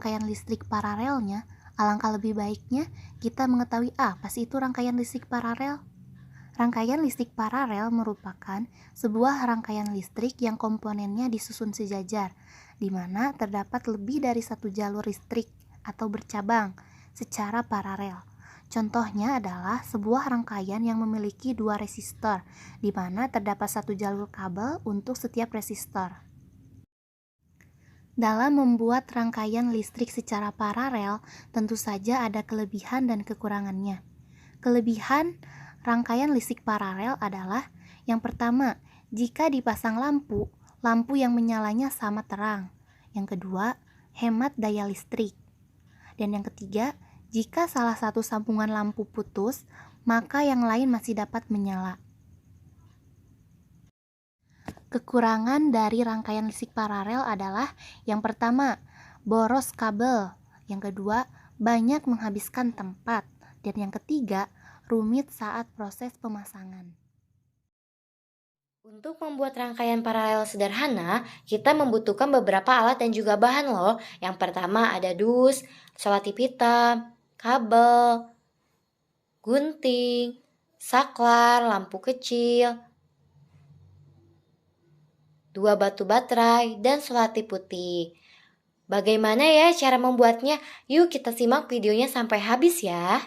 rangkaian listrik paralelnya, alangkah lebih baiknya kita mengetahui apa sih itu rangkaian listrik paralel. Rangkaian listrik paralel merupakan sebuah rangkaian listrik yang komponennya disusun sejajar, di mana terdapat lebih dari satu jalur listrik atau bercabang secara paralel. Contohnya adalah sebuah rangkaian yang memiliki dua resistor, di mana terdapat satu jalur kabel untuk setiap resistor. Dalam membuat rangkaian listrik secara paralel, tentu saja ada kelebihan dan kekurangannya. Kelebihan rangkaian listrik paralel adalah yang pertama, jika dipasang lampu, lampu yang menyalanya sama terang. Yang kedua, hemat daya listrik. Dan yang ketiga, jika salah satu sambungan lampu putus, maka yang lain masih dapat menyala. Kekurangan dari rangkaian listrik paralel adalah yang pertama, boros kabel. Yang kedua, banyak menghabiskan tempat. Dan yang ketiga, rumit saat proses pemasangan. Untuk membuat rangkaian paralel sederhana, kita membutuhkan beberapa alat dan juga bahan loh. Yang pertama ada dus, selotip hitam, kabel, gunting, saklar, lampu kecil, 2 batu baterai, dan selotip putih. Bagaimana ya cara membuatnya? Yuk kita simak videonya sampai habis ya.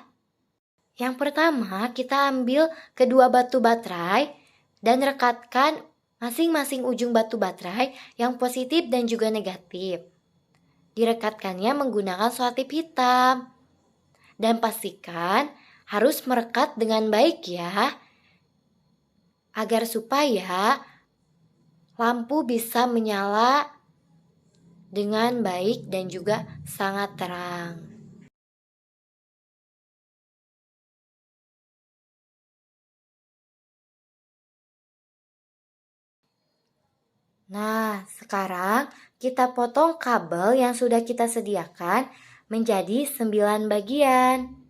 Yang pertama, kita ambil kedua batu baterai dan rekatkan masing-masing ujung batu baterai yang positif dan juga negatif. Direkatkannya menggunakan selotip hitam. Dan pastikan harus merekat dengan baik ya, agar supaya lampu bisa menyala dengan baik dan juga sangat terang. Nah, sekarang kita potong kabel yang sudah kita sediakan menjadi 9 bagian.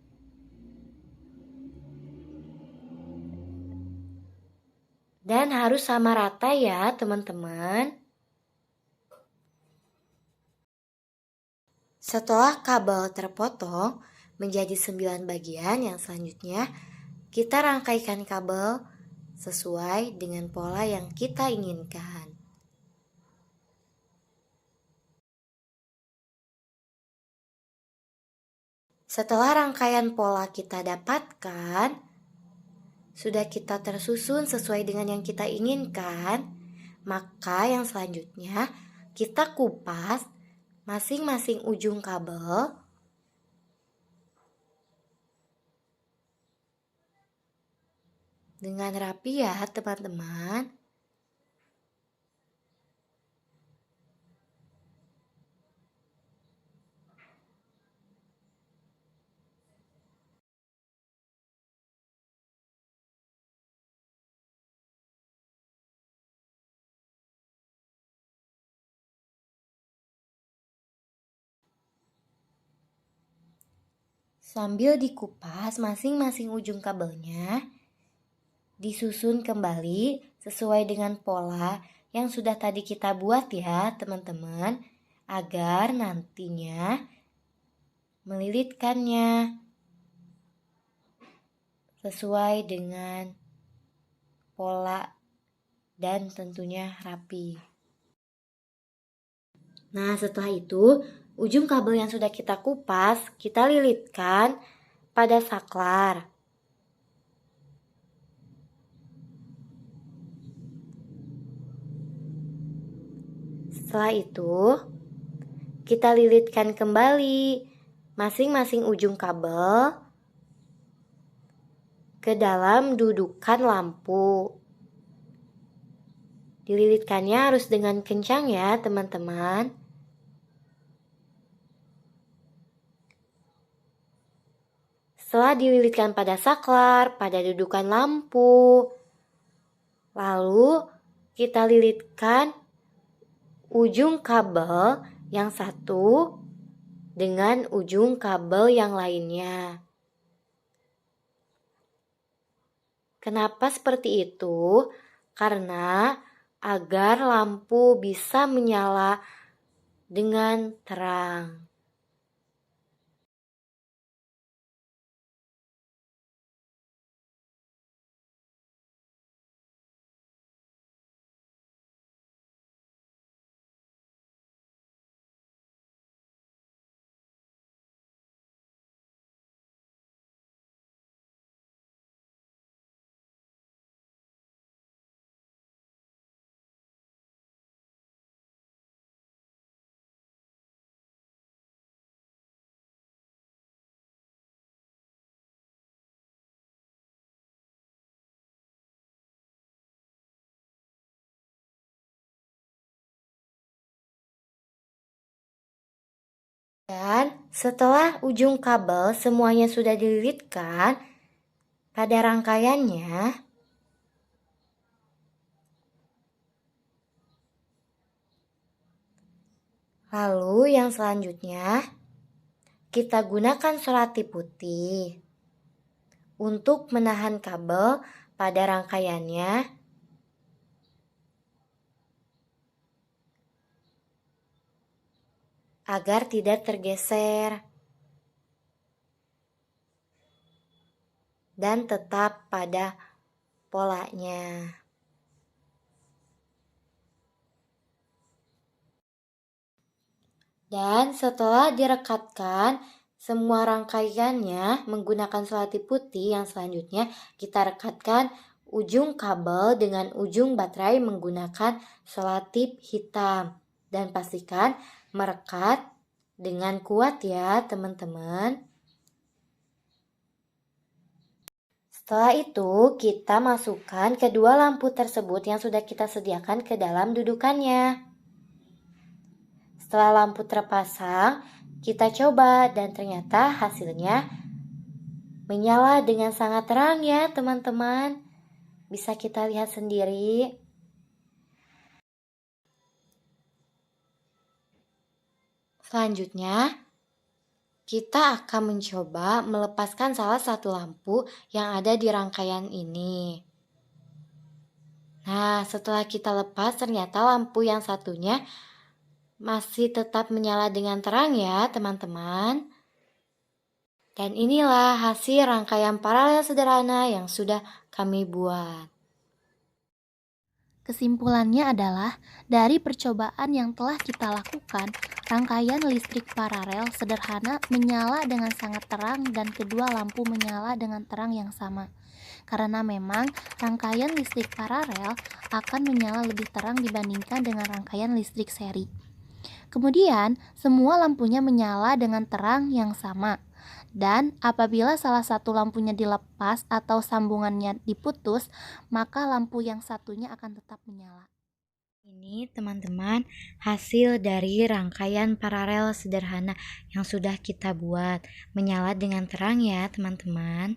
Dan harus sama rata ya, teman-teman. Setelah kabel terpotong menjadi 9 bagian, yang selanjutnya kita rangkaikan kabel sesuai dengan pola yang kita inginkan. Setelah rangkaian pola kita dapatkan, sudah kita tersusun sesuai dengan yang kita inginkan, maka yang selanjutnya kita kupas masing-masing ujung kabel dengan rapi ya teman-teman. Sambil dikupas masing-masing ujung kabelnya, disusun kembali sesuai dengan pola yang sudah tadi kita buat ya teman-teman, agar nantinya melilitkannya sesuai dengan pola dan tentunya rapi. Nah, setelah itu ujung kabel yang sudah kita kupas kita lilitkan pada saklar. Setelah itu, kita lilitkan kembali masing-masing ujung kabel ke dalam dudukan lampu. Dililitkannya harus dengan kencang ya, teman-teman. Setelah dililitkan pada saklar, pada dudukan lampu, lalu kita lilitkan ujung kabel yang satu dengan ujung kabel yang lainnya. Kenapa seperti itu? Karena agar lampu bisa menyala dengan terang. Dan setelah ujung kabel semuanya sudah dililitkan pada rangkaiannya, lalu yang selanjutnya kita gunakan selotip putih untuk menahan kabel pada rangkaiannya agar tidak tergeser dan tetap pada polanya. Dan setelah direkatkan semua rangkaiannya menggunakan selotip putih, yang selanjutnya kita rekatkan ujung kabel dengan ujung baterai menggunakan selotip hitam. Dan pastikan merekat dengan kuat ya teman-teman. Setelah itu kita masukkan kedua lampu tersebut yang sudah kita sediakan ke dalam dudukannya. Setelah lampu terpasang, kita coba dan ternyata hasilnya menyala dengan sangat terang ya teman-teman. Bisa kita lihat sendiri. Selanjutnya, kita akan mencoba melepaskan salah satu lampu yang ada di rangkaian ini. Nah, setelah kita lepas, ternyata lampu yang satunya masih tetap menyala dengan terang ya teman-teman. Dan inilah hasil rangkaian paralel sederhana yang sudah kami buat. Kesimpulannya adalah, dari percobaan yang telah kita lakukan, rangkaian listrik paralel sederhana menyala dengan sangat terang dan kedua lampu menyala dengan terang yang sama. Karena memang rangkaian listrik paralel akan menyala lebih terang dibandingkan dengan rangkaian listrik seri. Kemudian, semua lampunya menyala dengan terang yang sama. Dan apabila salah satu lampunya dilepas atau sambungannya diputus, maka lampu yang satunya akan tetap menyala. Ini teman-teman hasil dari rangkaian paralel sederhana yang sudah kita buat. Menyala dengan terang ya teman-teman.